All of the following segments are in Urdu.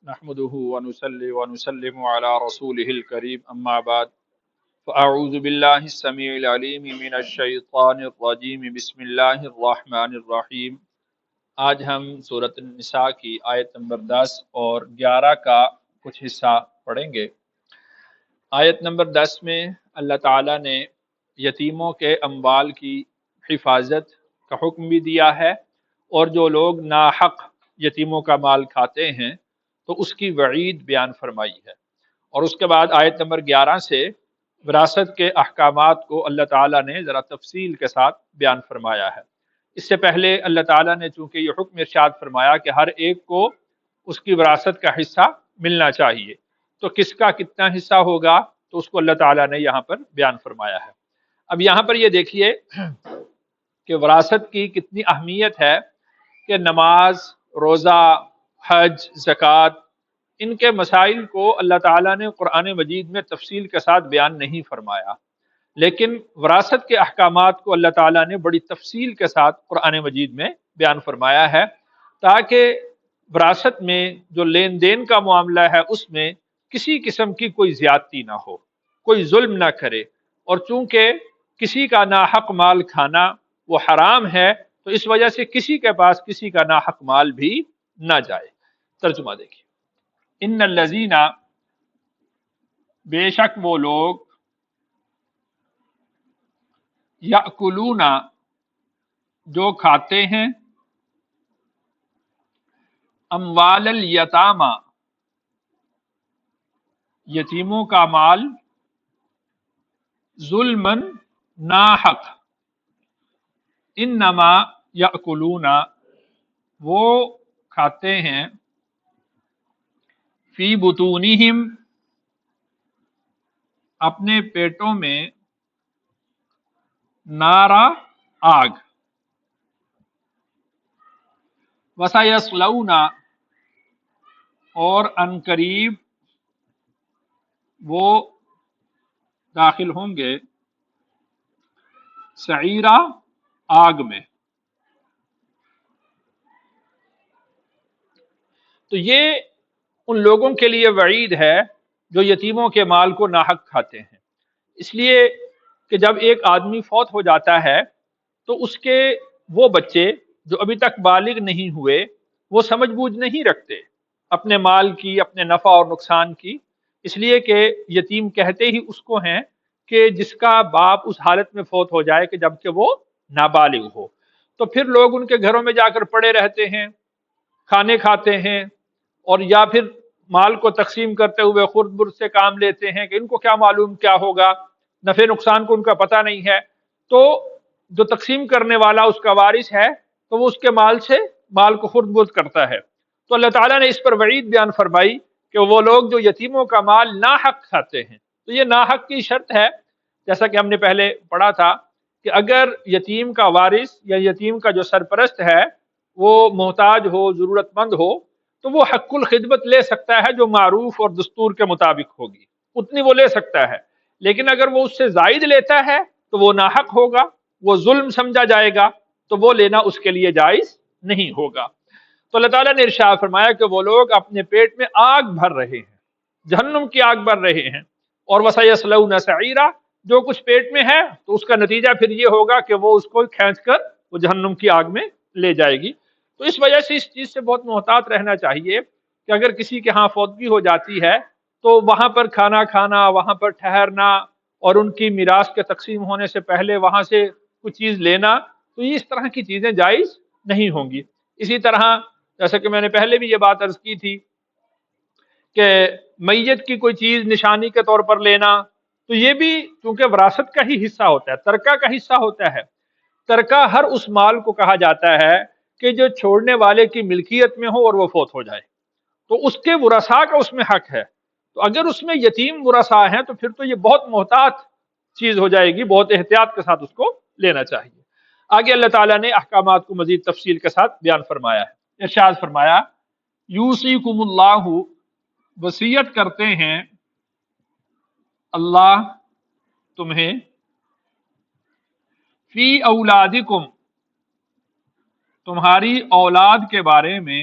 نحمده ونصلي ونسلم على رسوله الكريم أما بعد فأعوذ بالله السميع العليم من الشيطان الرجيم بسم الله الرحمن الرحيم۔ آج ہم سورۃ النساء کی آیت نمبر 10 اور 11 کا کچھ حصہ پڑھیں گے۔ آیت نمبر 10 میں اللہ تعالیٰ نے یتیموں کے اموال کی حفاظت کا حکم بھی دیا ہے، اور جو لوگ ناحق یتیموں کا مال کھاتے ہیں تو اس کی وعید بیان فرمائی ہے۔ اور اس کے بعد آیت نمبر 11 سے وراثت کے احکامات کو اللہ تعالیٰ نے ذرا تفصیل کے ساتھ بیان فرمایا ہے۔ اس سے پہلے اللہ تعالیٰ نے چونکہ یہ حکم ارشاد فرمایا کہ ہر ایک کو اس کی وراثت کا حصہ ملنا چاہیے، تو کس کا کتنا حصہ ہوگا تو اس کو اللہ تعالیٰ نے یہاں پر بیان فرمایا ہے۔ اب یہاں پر یہ دیکھیے کہ وراثت کی کتنی اہمیت ہے کہ نماز، روزہ، حج، زکوٰۃ، ان کے مسائل کو اللہ تعالیٰ نے قرآن مجید میں تفصیل کے ساتھ بیان نہیں فرمایا، لیکن وراثت کے احکامات کو اللہ تعالیٰ نے بڑی تفصیل کے ساتھ قرآن مجید میں بیان فرمایا ہے، تاکہ وراثت میں جو لین دین کا معاملہ ہے اس میں کسی قسم کی کوئی زیادتی نہ ہو، کوئی ظلم نہ کرے، اور چونکہ کسی کا ناحق مال کھانا وہ حرام ہے تو اس وجہ سے کسی کے پاس کسی کا ناحق مال بھی نہ جائے۔ ترجمہ دیکھیے، ان الذین، بے شک وہ لوگ، یأکلون، جو کھاتے ہیں، اموال الیتامى، یتیموں کا مال، ظلماً، ناحق، انما یأکلون، وہ کھاتے ہیں، فی بطونہم، اپنے پیٹوں میں، نارا، آگ، وسیصلون، اور ان قریب وہ داخل ہوں گے، سعیرا، آگ میں۔ تو یہ ان لوگوں کے لیے وعید ہے جو یتیموں کے مال کو ناحق کھاتے ہیں، اس لیے کہ جب ایک آدمی فوت ہو جاتا ہے تو اس کے وہ بچے جو ابھی تک بالغ نہیں ہوئے وہ سمجھ بوجھ نہیں رکھتے اپنے مال کی، اپنے نفع اور نقصان کی، اس لیے کہ یتیم کہتے ہی اس کو ہیں کہ جس کا باپ اس حالت میں فوت ہو جائے کہ جب کہ وہ نابالغ ہو، تو پھر لوگ ان کے گھروں میں جا کر پڑے رہتے ہیں، کھانے کھاتے ہیں، اور یا پھر مال کو تقسیم کرتے ہوئے خرد برد سے کام لیتے ہیں کہ ان کو کیا معلوم کیا ہوگا، نفع نقصان کو ان کا پتہ نہیں ہے، تو جو تقسیم کرنے والا اس کا وارث ہے تو وہ اس کے مال سے مال کو خرد برد کرتا ہے۔ تو اللہ تعالیٰ نے اس پر وعید بیان فرمائی کہ وہ لوگ جو یتیموں کا مال ناحق کھاتے ہیں، تو یہ ناحق کی شرط ہے، جیسا کہ ہم نے پہلے پڑھا تھا کہ اگر یتیم کا وارث یا یتیم کا جو سرپرست ہے وہ محتاج ہو، ضرورت مند ہو، تو وہ حق الخدمت لے سکتا ہے جو معروف اور دستور کے مطابق ہوگی، اتنی وہ لے سکتا ہے، لیکن اگر وہ اس سے زائد لیتا ہے تو وہ ناحق ہوگا، وہ ظلم سمجھا جائے گا، تو وہ لینا اس کے لیے جائز نہیں ہوگا۔ تو اللہ تعالیٰ نے ارشاد فرمایا کہ وہ لوگ اپنے پیٹ میں آگ بھر رہے ہیں، جہنم کی آگ بھر رہے ہیں، اور وَسَيَصْلَوْنَ سَعِيرًا، جو کچھ پیٹ میں ہے تو اس کا نتیجہ پھر یہ ہوگا کہ وہ اس کو کھینچ کر وہ جہنم کی آگ میں لے جائے گی۔ تو اس وجہ سے اس چیز سے بہت محتاط رہنا چاہیے کہ اگر کسی کے ہاں فوتگی ہو جاتی ہے تو وہاں پر کھانا کھانا، وہاں پر ٹھہرنا، اور ان کی میراث کے تقسیم ہونے سے پہلے وہاں سے کچھ چیز لینا، تو یہ اس طرح کی چیزیں جائز نہیں ہوں گی۔ اسی طرح جیسا کہ میں نے پہلے بھی یہ بات عرض کی تھی کہ میت کی کوئی چیز نشانی کے طور پر لینا، تو یہ بھی چونکہ وراثت کا ہی حصہ ہوتا ہے، ترکہ کا حصہ ہوتا ہے۔ ترکہ ہر اس مال کو کہا جاتا ہے کہ جو چھوڑنے والے کی ملکیت میں ہو اور وہ فوت ہو جائے، تو اس کے ورثاء کا اس میں حق ہے۔ تو اگر اس میں یتیم ورثاء ہیں تو پھر تو یہ بہت محتاط چیز ہو جائے گی، بہت احتیاط کے ساتھ اس کو لینا چاہیے۔ آگے اللہ تعالیٰ نے احکامات کو مزید تفصیل کے ساتھ بیان فرمایا ہے۔ ارشاد فرمایا، یوصیکم اللہ، وصیت کرتے ہیں اللہ تمہیں، فی اولادکم، تمہاری اولاد کے بارے میں،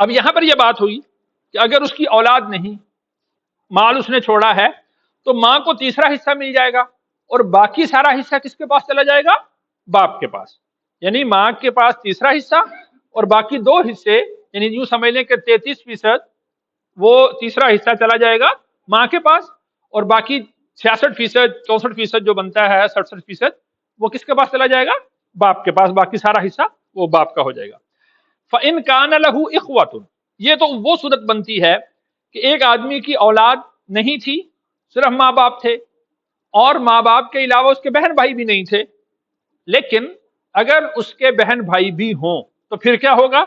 اب یہاں پر یہ بات ہوئی کہ اگر اس کی اولاد نہیں، مال اس نے چھوڑا ہے، تو ماں کو تیسرا حصہ مل جائے گا، اور باقی سارا حصہ کس کے پاس چلا جائے گا؟ باپ کے پاس. یعنی ماں کے پاس تیسرا حصہ، اور باقی دو حصے، یعنی یوں سمجھ لیں کہ 33% وہ تیسرا حصہ چلا جائے گا ماں کے پاس، اور باقی 66%، 64% جو بنتا ہے، 67% وہ کس کے پاس چلا جائے گا؟ باپ کے پاس. باقی سارا حصہ وہ باپ کا ہو جائے گا. فَإِن كَانَ لَهُ إِخْوَةٌ، یہ تو وہ صورت بنتی ہے کہ ایک آدمی کی اولاد نہیں تھی، صرف ماں باپ تھے، اور ماں باپ کے علاوہ اس کے بہن بھائی بھی نہیں تھے. لیکن اگر اس کے بہن بھائی بھی ہوں تو پھر کیا ہوگا؟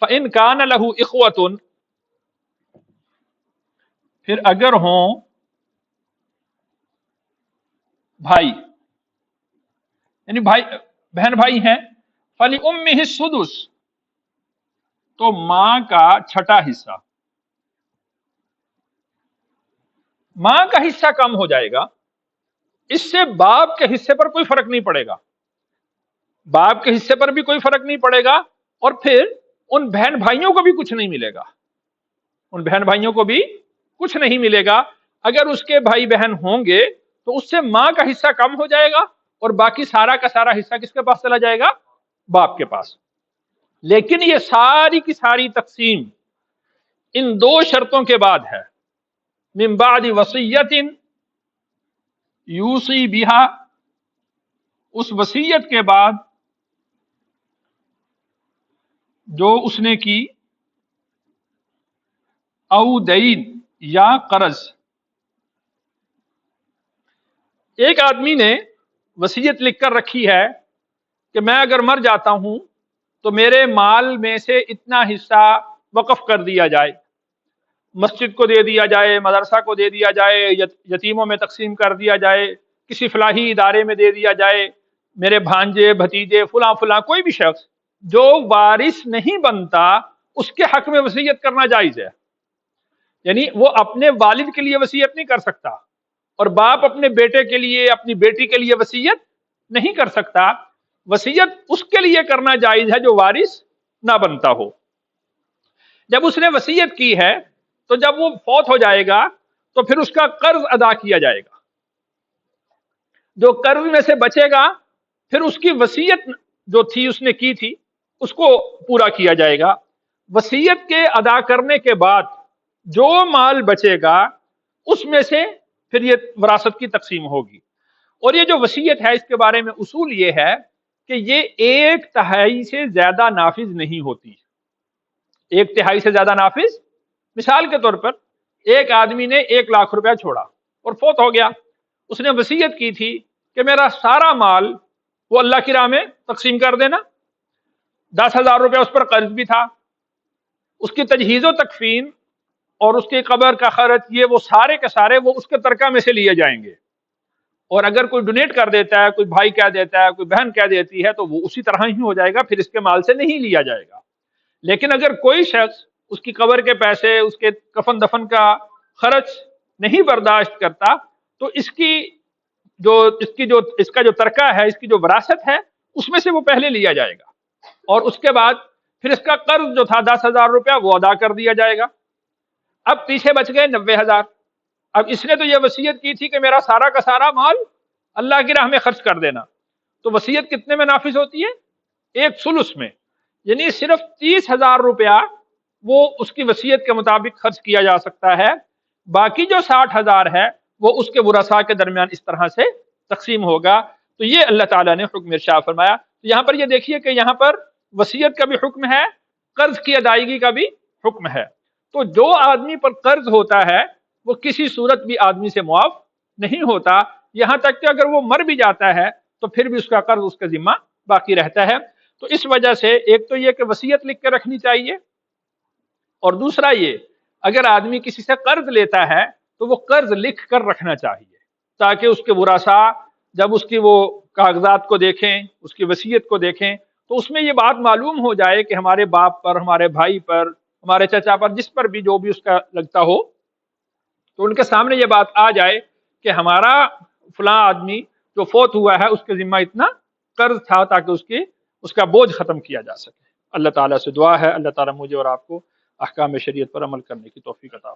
فَإِن كَانَ لَهُ إِخْوَةٌ، پھر اگر ہوں بھائی، یعنی بھائی بہن بھائی ہیں، فَلِأُمِّهِ السُّدُسُ، تو ماں کا چھٹا حصہ. ماں کا حصہ کم ہو جائے گا، اس سے باپ کے حصے پر کوئی فرق نہیں پڑے گا، باپ کے حصے پر بھی کوئی فرق نہیں پڑے گا، اور پھر ان بہن بھائیوں کو بھی کچھ نہیں ملے گا، ان بہن بھائیوں کو بھی کچھ نہیں ملے گا. اگر اس کے بھائی بہن ہوں گے تو اس سے ماں کا حصہ کم ہو جائے گا، اور باقی سارا کا سارا حصہ کس کے پاس چلا جائے گا؟ باپ کے پاس. لیکن یہ ساری کی ساری تقسیم ان دو شرطوں کے بعد ہے. من بعد وصیت یوصی بہا، اس وصیت کے بعد جو اس نے کی، او دین، یا قرض. ایک آدمی نے وصیت لکھ کر رکھی ہے کہ میں اگر مر جاتا ہوں تو میرے مال میں سے اتنا حصہ وقف کر دیا جائے، مسجد کو دے دیا جائے، مدرسہ کو دے دیا جائے، یتیموں میں تقسیم کر دیا جائے، کسی فلاحی ادارے میں دے دیا جائے، میرے بھانجے بھتیجے فلاں فلاں کوئی بھی شخص جو وارث نہیں بنتا اس کے حق میں وصیت کرنا جائز ہے. یعنی وہ اپنے والد کے لیے وصیت نہیں کر سکتا، اور باپ اپنے بیٹے کے لیے، اپنی بیٹی کے لیے وصیت نہیں کر سکتا. وصیت اس کے لیے کرنا جائز ہے جو وارث نہ بنتا ہو. جب اس نے وصیت کی ہے تو جب وہ فوت ہو جائے گا تو پھر اس کا قرض ادا کیا جائے گا. جو قرض میں سے بچے گا پھر اس کی وصیت جو تھی اس نے کی تھی اس کو پورا کیا جائے گا. وصیت کے ادا کرنے کے بعد جو مال بچے گا اس میں سے پھر یہ وراثت کی تقسیم ہوگی. اور یہ جو وصیت ہے اس کے بارے میں اصول یہ ہے کہ یہ 1/3 سے زیادہ نافذ نہیں ہوتی. 1/3 سے زیادہ نافذ، مثال کے طور پر ایک آدمی نے 1 لاکھ روپیہ چھوڑا اور فوت ہو گیا. اس نے وصیت کی تھی کہ میرا سارا مال وہ اللہ کی راہ میں تقسیم کر دینا. 10,000 روپیہ اس پر قرض بھی تھا، اس کی تجہیز و تکفین اور اس کی قبر کا خرچ، یہ وہ سارے کے سارے وہ اس کے ترکہ میں سے لیے جائیں گے. اور اگر کوئی ڈونیٹ کر دیتا ہے، کوئی بھائی کہہ دیتا ہے، کوئی بہن کہہ دیتی ہے، تو وہ اسی طرح ہی ہو جائے گا، پھر اس کے مال سے نہیں لیا جائے گا. لیکن اگر کوئی شخص اس کی قبر کے پیسے، اس کے کفن دفن کا خرچ نہیں برداشت کرتا تو اس کا جو ترکہ ہے، اس کی جو وراثت ہے اس میں سے وہ پہلے لیا جائے گا، اور اس کے بعد پھر اس کا قرض جو تھا 10,000 روپیہ وہ ادا کر دیا جائے گا. اب پیچھے بچ گئے 90,000. اب اس نے تو یہ وصیت کی تھی کہ میرا سارا کا سارا مال اللہ کی راہ میں خرچ کر دینا، تو وصیت کتنے میں نافذ ہوتی ہے؟ 1/3 میں. یعنی صرف 30,000 روپیہ وہ اس کی وصیت کے مطابق خرچ کیا جا سکتا ہے. باقی جو 60,000 ہے وہ اس کے ورثاء کے درمیان اس طرح سے تقسیم ہوگا. تو یہ اللہ تعالیٰ نے حکم ارشاد فرمایا. تو یہاں پر یہ دیکھیے کہ یہاں پر وصیت کا بھی حکم ہے، قرض کی ادائیگی کا بھی حکم ہے. تو جو آدمی پر قرض ہوتا ہے وہ کسی صورت بھی آدمی سے معاف نہیں ہوتا، یہاں تک کہ اگر وہ مر بھی جاتا ہے تو پھر بھی اس کا قرض اس کا ذمہ باقی رہتا ہے. تو اس وجہ سے ایک تو یہ کہ وصیت لکھ کے رکھنی چاہیے، اور دوسرا یہ اگر آدمی کسی سے قرض لیتا ہے تو وہ قرض لکھ کر رکھنا چاہیے، تاکہ اس کے ورثاء جب اس کی وہ کاغذات کو دیکھیں، اس کی وصیت کو دیکھیں، تو اس میں یہ بات معلوم ہو جائے کہ ہمارے باپ پر، ہمارے بھائی پر، ہمارے چچا پر، جس پر بھی جو بھی اس کا لگتا ہو، تو ان کے سامنے یہ بات آ جائے کہ ہمارا فلاں آدمی جو فوت ہوا ہے اس کے ذمہ اتنا قرض تھا، تاکہ اس کا بوجھ ختم کیا جا سکے. اللہ تعالیٰ سے دعا ہے اللہ تعالیٰ مجھے اور آپ کو احکام شریعت پر عمل کرنے کی توفیق عطا